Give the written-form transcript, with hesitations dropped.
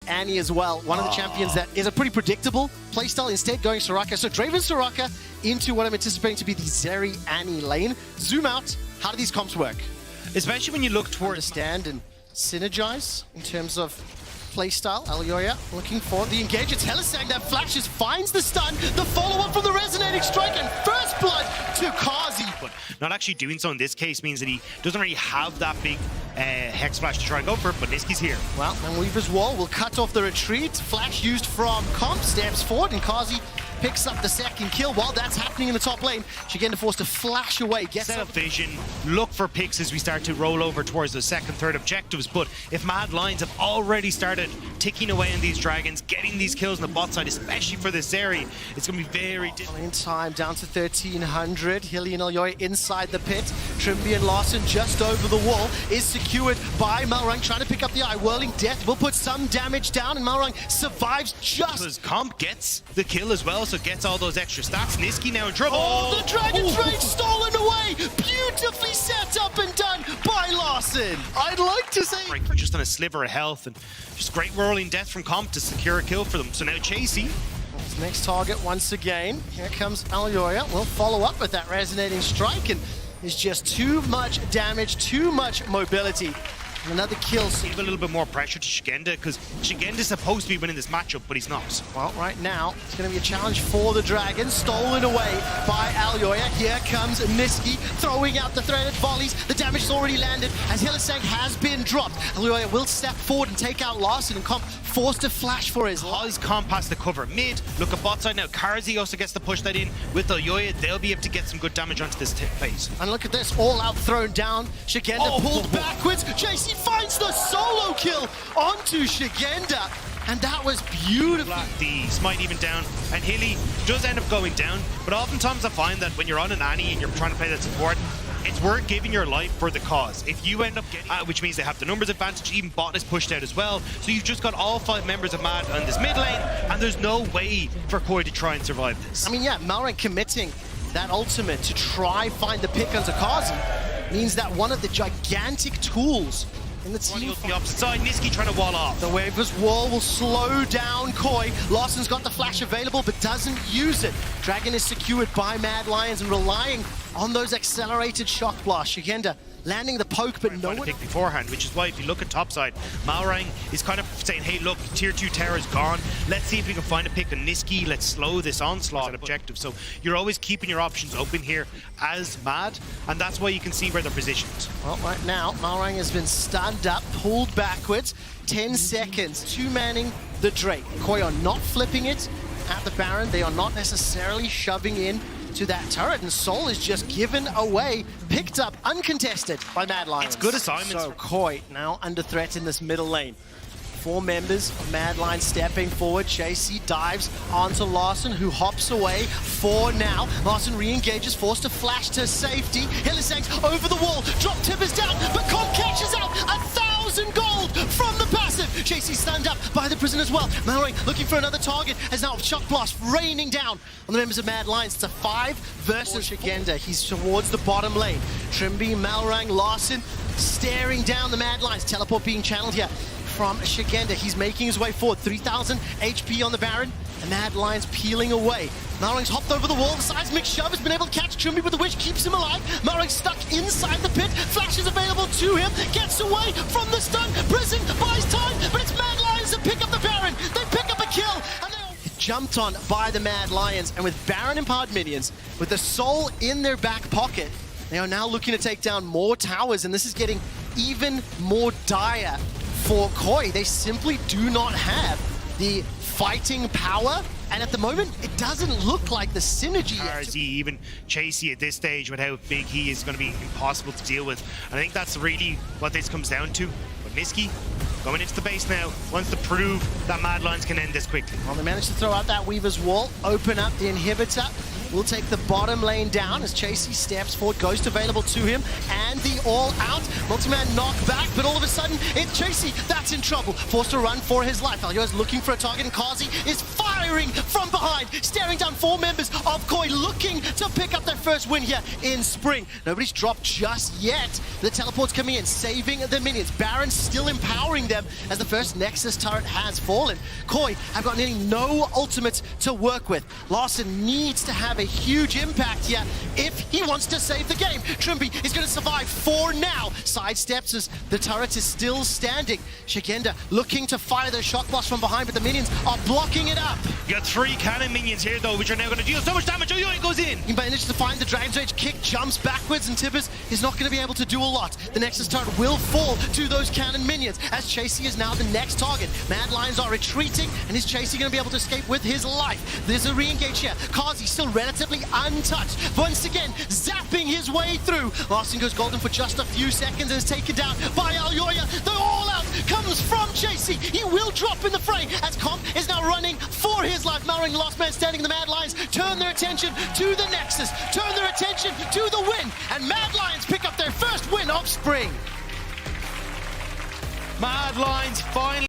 Annie as well. One of the champions that is a pretty predictable playstyle, instead going Soraka. So Draven Soraka into what I'm anticipating to be the Zeri Annie lane. Zoom out, how do these comps work? Especially when you look towards... Understand and synergize in terms of playstyle. Alioya looking for the engage. It's Helisang that flashes, finds the stun, the follow-up from the resonating strike, and first blood to Kazi. But not actually doing so in this case means that he doesn't really have that big Hex Flash to try and go for it, but Niski's here. Well, and Weaver's Wall will cut off the retreat. Flash used from Comp, steps forward, and Kazi picks up the second kill. While that's happening in the top lane, Shigenda forced to flash away. Set up vision, look for picks as we start to roll over towards the second, third objectives. But if Mad Lions have already started ticking away on these dragons, getting these kills on the bot side, especially for this Zeri, it's going to be very difficult. In time, down to 1,300. Hilly and Alioya inside the pit. Trimby and Larson just over the wall is secured by Malrang, trying to pick up the eye. Whirling Death will put some damage down, and Malrang survives just... Because Comp gets the kill as well, so gets all those extra stats. Niski now in trouble. Oh, the Dragon's Rage stolen away! Beautifully set up and done by Larson. I'd like to say... Right, just on a sliver of health, and just great Whirling Death from Comp to secure a kill for them. So now Chasey. Next target once again. Here comes Alioya. We'll follow up with that resonating strike, and there's just too much damage, too much mobility. Another kill. Give a little bit more pressure to Shigenda, because Shigenda's supposed to be winning this matchup, but he's not. Well, right now, it's going to be a challenge for the Dragon. Stolen away by Alioya. Here comes Niski, throwing out the threaded volleys. The damage is already landed, as Hillisang has been dropped. Alioya will step forward and take out Larson, and Comp forced to flash for his life. Comp has to cover mid. Look at bot side now. Karzi also gets to push that in. With Alioya, they'll be able to get some good damage onto this phase. And look at this, all out thrown down. Shigenda pulled backwards. JC finds the solo kill onto Shigenda, and that was beautiful. The smite even down, and Hilly does end up going down, but oftentimes I find that when you're on an Annie and you're trying to play that support, it's worth giving your life for the cause. If you end up getting, which means they have the numbers advantage, even bot is pushed out as well, so you've just got all 5 members of Mad on this mid lane, and there's no way for Koi to try and survive this. I mean, yeah, Malrang committing that ultimate to try find the pick onto Kazi means that one of the gigantic tools in the team... The opposite side, Niski trying to wall off. The Weaver's Wall will slow down Koi. Larson's got the flash available, but doesn't use it. Dragon is secured by Mad Lions and relying on those accelerated shock blasts. Shigenda landing the poke, but no one... pick beforehand, which is why if you look at top side, Malrang is kind of saying, hey, look, tier 2 tower is gone. Let's see if we can find a pick on Niski. Let's slow this onslaught objective. So you're always keeping your options open here as Mad, and that's why you can see where they're positioned. Well, right now, Malrang has been stunned up, pulled backwards. 10 seconds, 2-manning the Drake. Koi are not flipping it at the Baron. They are not necessarily shoving in to that turret, and Soul is just given away, picked up, uncontested by Mad Lions. It's good assignments. So Koi now under threat in this middle lane. 4 members of Mad Lions stepping forward. Chasey dives onto Larson, who hops away for now. Larson re-engages, forced to flash to safety. Hillisang's over the wall, drop tippers down, but Comp catches out 1,000 gold from the passive. Chasey stunned up by the prison as well. Mallory looking for another target, as now Shock Blast raining down on the members of Mad Lions. It's a 5 versus Shigenda. He's towards the bottom lane. Trimby, Malrang, Larson staring down the Mad Lions. Teleport being channeled here from Shigenda. He's making his way forward. 3,000 HP on the Baron, and Mad Lions peeling away. Malrang's hopped over the wall. The seismic shove has been able to catch Trimby with the Witch, keeps him alive. Malrang's stuck inside the pit. Flash is available to him. Gets away from the stun. Prison buys time, but it's Mad Lions that pick up the Baron. They pick up a kill, and they're jumped on by the Mad Lions. And with Baron empowered minions, with the Soul in their back pocket, they are now looking to take down more towers, and this is getting even more dire for Koi. They simply do not have the fighting power, and at the moment, it doesn't look like the synergy yet. Even Chasey at this stage, with how big he is, going to be impossible to deal with. And I think that's really what this comes down to. But Niski, going into the base now, wants to prove that Mad Lions can end this quickly. Well, they managed to throw out that Weaver's Wall, open up the inhibitor. will take the bottom lane down as Chasey steps forward. Ghost available to him, and the all-out. Multi-man knockback, but all of a sudden, it's Chasey that's in trouble. Forced to run for his life. Alyo is looking for a target, and Kazi is firing from behind, staring down 4 members of Koi, looking to pick up their first win here in Spring. Nobody's dropped just yet. The teleport's coming in, saving the minions. Baron still empowering them as the first Nexus turret has fallen. Koi have got nearly no ultimates to work with. Larssen needs to have a huge impact here if he wants to save the game. Trimby is going to survive for now. Sidesteps as the turret is still standing. Shigenda looking to fire their shock blast from behind, but the minions are blocking it up. You got 3 cannon minions here though, which are now going to deal so much damage. Oyoy goes in. He manages to find the Dragon's Rage kick, jumps backwards, and Tibbers is not going to be able to do a lot. The Nexus turret will fall to those cannon minions as Chasey is now the next target. Mad Lions are retreating, and is Chasey going to be able to escape with his life? There's a re-engage here. Kazi still relatively untouched. Once again, zapping his way through. Larssen goes golden for just a few seconds and is taken down by Alyoya. The all-out comes from Chasey. He will drop in the fray as Comp is now running for his life. Mowering Last Man Standing. The Mad Lions turn their attention to the Nexus, turn their attention to the win, and Mad Lions pick up their first win of Spring. Mad Lions finally